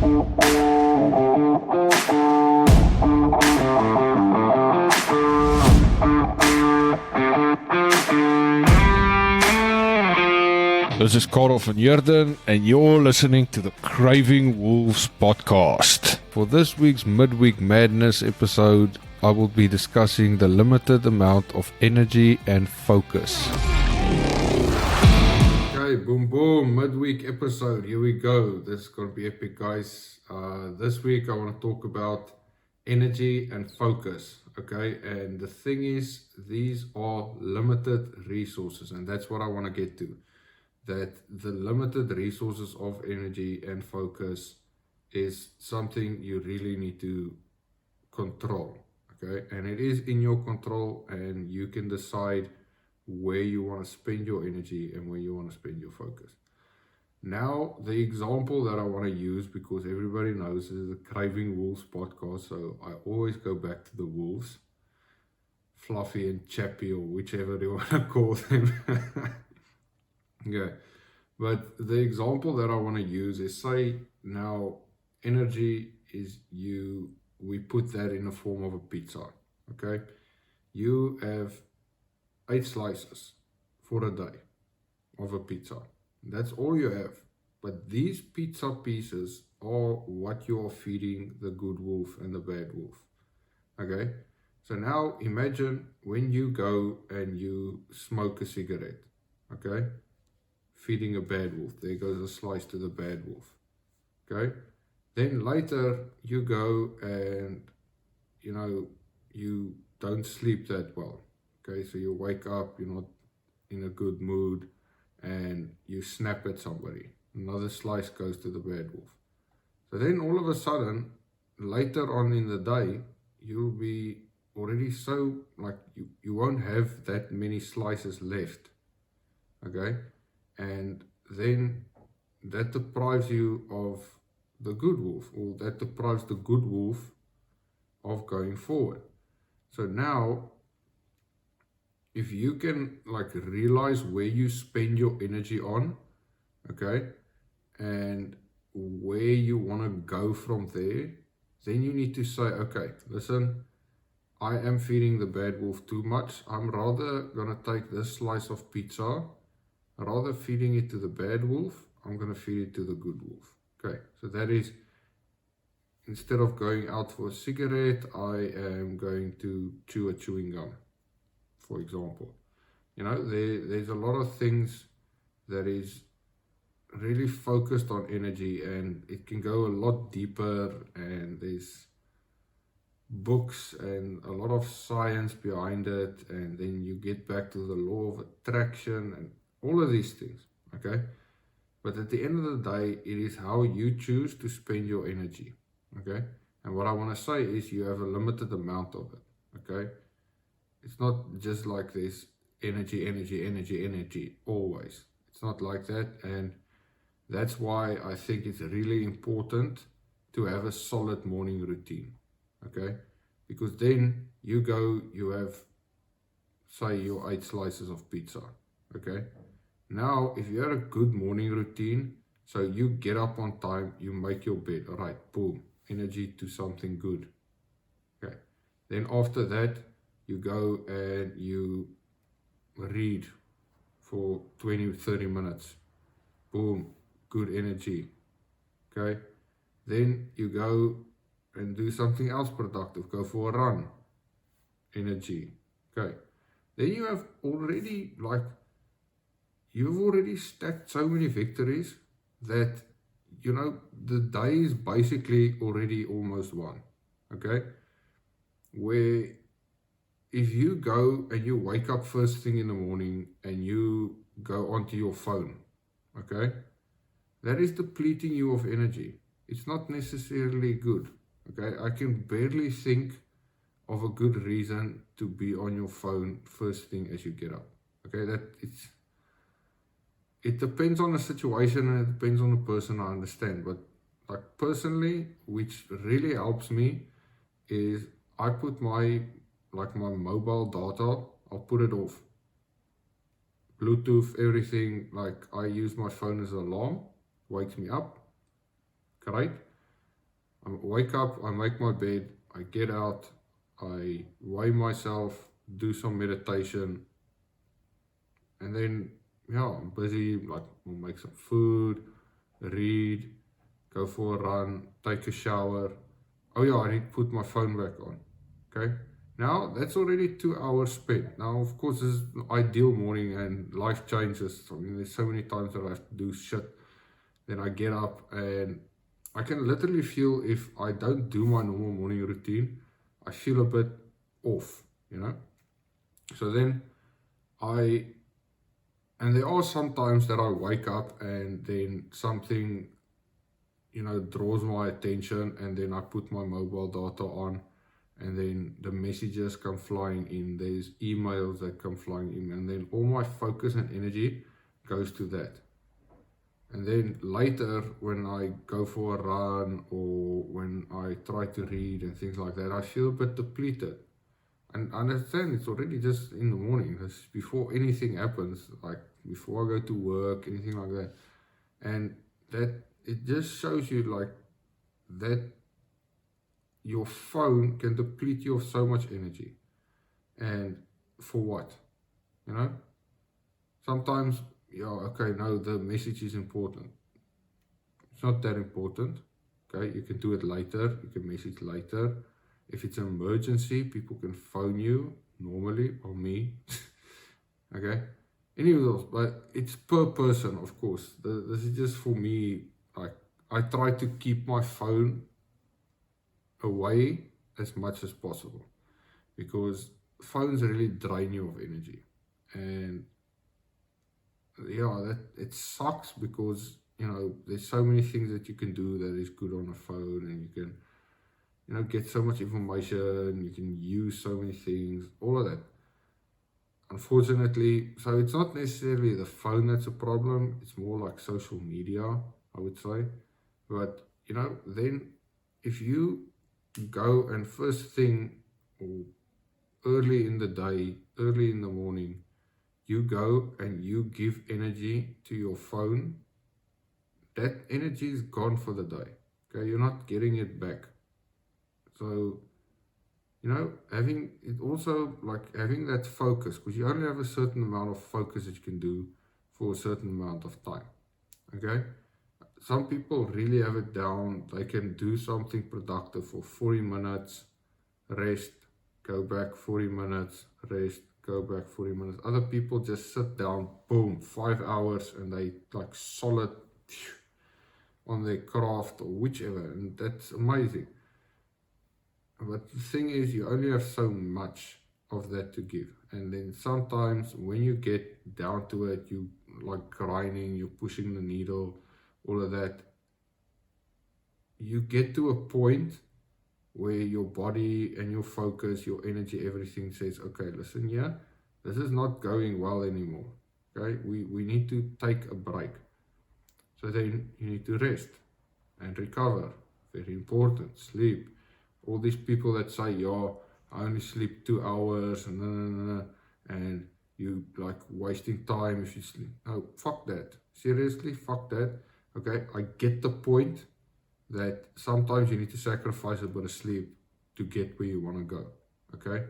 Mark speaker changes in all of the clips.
Speaker 1: This is Carl van Heerden, and you're listening to the Craving Wolves podcast. For this week's Midweek Madness episode, I will be discussing the limited amount of energy and focus. Okay, boom, boom, midweek episode. Here we go. This is going to be epic, guys. This week I want to talk about energy and focus. Okay, and the thing is, these are limited resources, and that's what I want to get to. That the limited resources of energy and focus is something you really need to control, okay? And it is in your control, and you can decide where you want to spend your energy and where you want to spend your focus. Now, the example that I want to use, because everybody knows this is a Craving Wolves podcast, so I always go back to the wolves, Fluffy and Chappy, or whichever they want to call them. Okay, but the example that I want to use is, say now energy is we put that in the form of a pizza. Okay, you have 8 slices for a day of a pizza. That's all you have. But these pizza pieces are what you are feeding the good wolf and the bad wolf. Okay, so now imagine when you go and you smoke a cigarette. Okay, feeding a bad wolf. There goes a slice to the bad wolf. Okay, then later you go and you don't sleep that well. Okay, so you wake up, you're not in a good mood, and you snap at somebody. Another slice goes to the bad wolf. So then all of a sudden, later on in the day, you'll be already so, like, you won't have that many slices left. Okay, and then that deprives you of the good wolf, or that deprives the good wolf of going forward. So now, if you can realize where you spend your energy on, okay, and where you want to go from there, then you need to say, okay, listen, I am feeding the bad wolf too much. I'm rather gonna take this slice of pizza. Rather feeding it to the bad wolf, I'm going to feed it to the good wolf. Okay, so that is, instead of going out for a cigarette, I am going to chew a chewing gum, for example. There's a lot of things that is really focused on energy, and it can go a lot deeper, and there's books and a lot of science behind it, and then you get back to the law of attraction and all of these things, okay? But at the end of the day, it is how you choose to spend your energy, okay? And what I want to say is you have a limited amount of it, okay? It's not just like this energy, always. It's not like that, and that's why I think it's really important to have a solid morning routine, okay? Because then you have, say, your 8 slices of pizza, okay? Now, if you had a good morning routine, so you get up on time, you make your bed, all right, boom, energy to something good. Okay. Then after that, you go and you read for 20, 30 minutes. Boom, good energy. Okay. Then you go and do something else productive. Go for a run. Energy. Okay. Then you have already you've already stacked so many victories that, the day is basically already almost won, okay? Where if you go and you wake up first thing in the morning and you go onto your phone, okay? That is depleting you of energy. It's not necessarily good, okay? I can barely think of a good reason to be on your phone first thing as you get up, okay? It depends on the situation and it depends on the person, I understand. But personally, which really helps me is I put my mobile data, I'll put it off. Bluetooth, everything, I use my phone as an alarm, wakes me up, great. I wake up, I make my bed, I get out, I weigh myself, do some meditation, and then yeah, I'm busy, like I'll make some food, read, go for a run, take a shower. Oh yeah, I need to put my phone back on. Okay. Now that's already 2 hours spent. Now of course this is the ideal morning and life changes. I mean there's so many times that I have to do shit. Then I get up and I can literally feel if I don't do my normal morning routine, I feel a bit off, you know. So then I and there are some times that I wake up and then something, you know, draws my attention, and then I put my mobile data on, and then the messages come flying in, there's emails that come flying in, and then all my focus and energy goes to that. And then later when I go for a run or when I try to read and things like that, I feel a bit depleted. And I understand it's already just in the morning, it's before anything happens, like before I go to work, anything like that. And that it just shows you like that your phone can deplete you of so much energy. And for what? You know? Sometimes, yeah, okay, no, the message is important. It's not that important. Okay, you can do it later, you can message later. If it's an emergency, people can phone you normally, or me. Okay, any of those, but it's per person, of course. This is just for me. Like, I try to keep my phone away as much as possible, because phones really drain you of energy. And yeah, that it sucks because you know there's so many things that you can do that is good on a phone, and you can, you know, get so much information, you can use so many things, all of that. Unfortunately, so it's not necessarily the phone that's a problem, it's more like social media, I would say. But you know, then if you go and first thing, or early in the day, early in the morning, you go and you give energy to your phone, that energy is gone for the day. Okay, you're not getting it back. So, you know, having it also like having that focus, because you only have a certain amount of focus that you can do for a certain amount of time. Okay, some people really have it down, they can do something productive for 40 minutes, rest, go back 40 minutes, rest, go back 40 minutes. Other people just sit down, boom, 5 hours, and they like solid on their craft or whichever, and that's amazing. But the thing is, you only have so much of that to give, and then sometimes when you get down to it, you like grinding, you're pushing the needle, all of that, you get to a point where your body and your focus, your energy, everything says, okay, listen, yeah, this is not going well anymore. Okay, we need to take a break. So then you need to rest and recover. Very important. Sleep. All these people that say, yeah, I only sleep 2 hours and you like wasting time if you sleep. No, fuck that. Seriously, fuck that. Okay, I get the point that sometimes you need to sacrifice a bit of sleep to get where you want to go. Okay,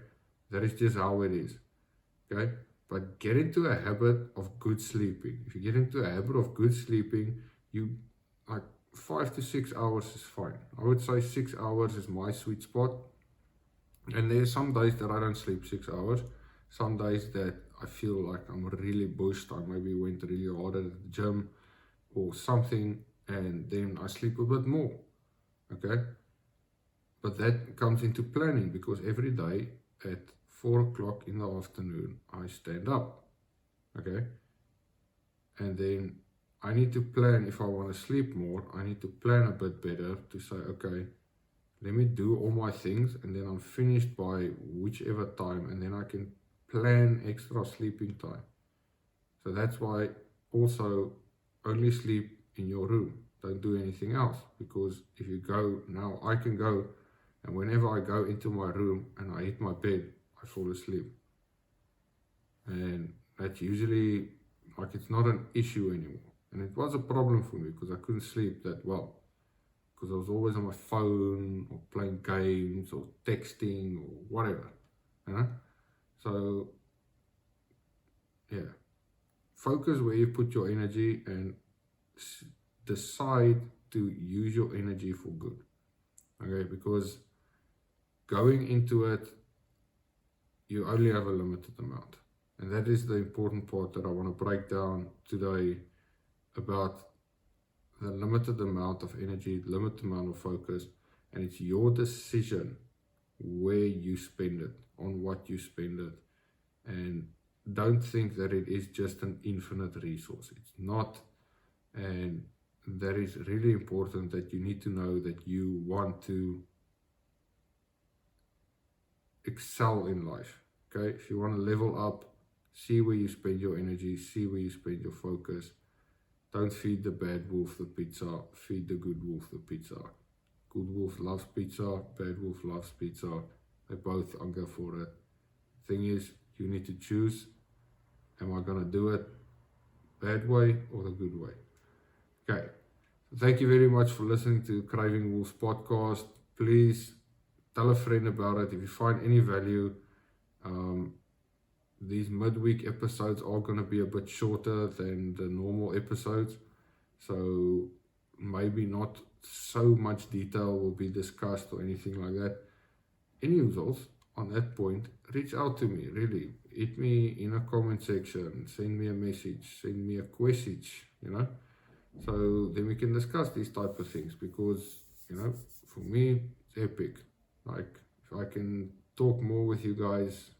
Speaker 1: that is just how it is. Okay, but get into a habit of good sleeping. If you get into a habit of good sleeping, you like 5 to 6 hours is fine. I would say 6 hours is my sweet spot. And there's some days that I don't sleep 6 hours. Some days that I feel like I'm really bushed. I maybe went really hard at the gym or something, and then I sleep a bit more. Okay, but that comes into planning, because every day at 4 o'clock in the afternoon I stand up. Okay, and then I need to plan. If I want to sleep more, I need to plan a bit better to say, okay, let me do all my things, and then I'm finished by whichever time, and then I can plan extra sleeping time. So that's why also only sleep in your room. Don't do anything else, because if you go now, I can go, and whenever I go into my room and I hit my bed, I fall asleep. And that's usually like, it's not an issue anymore. And it was a problem for me because I couldn't sleep that well, because I was always on my phone or playing games or texting or whatever, you know? So, yeah, focus where you put your energy and decide to use your energy for good, okay? Because going into it, you only have a limited amount. And that is the important part that I want to break down today about the limited amount of energy, limited amount of focus, and it's your decision where you spend it, on what you spend it. And don't think that it is just an infinite resource. It's not. And that is really important, that you need to know that you want to excel in life. Okay, if you want to level up, see where you spend your energy, see where you spend your focus. Don't feed the bad wolf the pizza, feed the good wolf the pizza. Good wolf loves pizza, bad wolf loves pizza. They both hunger for it. Thing is, you need to choose, am I going to do it bad way or the good way? Okay, so thank you very much for listening to Craving Wolves podcast. Please tell a friend about it if you find any value. These midweek episodes are going to be a bit shorter than the normal episodes, so maybe not so much detail will be discussed or anything like that. Any results on that point, reach out to me, really. Hit me in a comment section, send me a message, send me a question, you know, so then we can discuss these type of things, because, you know, for me, it's epic. Like, if I can talk more with you guys,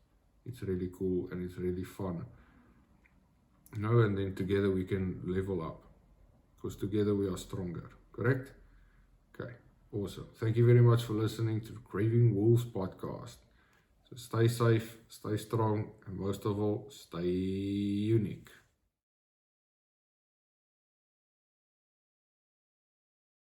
Speaker 1: it's really cool and it's really fun, you know, and then together we can level up, because together we are stronger, correct? Okay, awesome. Thank you very much for listening to the Craving Wolves podcast. So stay safe, stay strong, and most of all, stay unique.